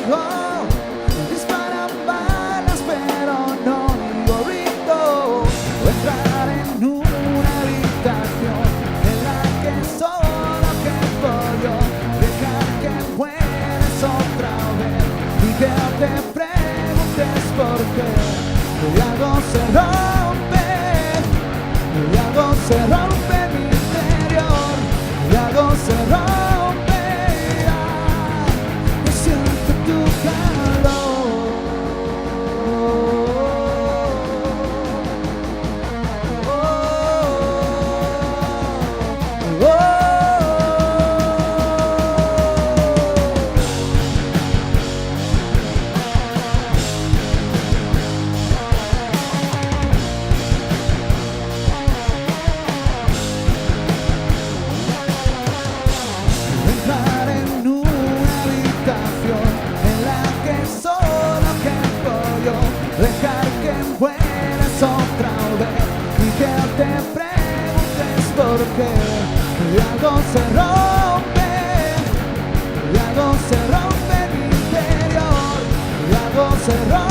algo. Disparan balas pero no digo grito. Entrar en una habitación en la que solo quepo yo. Dejar que mueras otra vez y que te preguntes por qué. Y algo se rompe, y algo se rompe en mi interior, y algo se rompe, y siento tu calor. Entrar en una habitación en la que solo quepo yo. Dejar que mueras otra vez y que te preguntes por qué. Y algo se rompe, y algo se rompe en mi interior, y algo se rompe.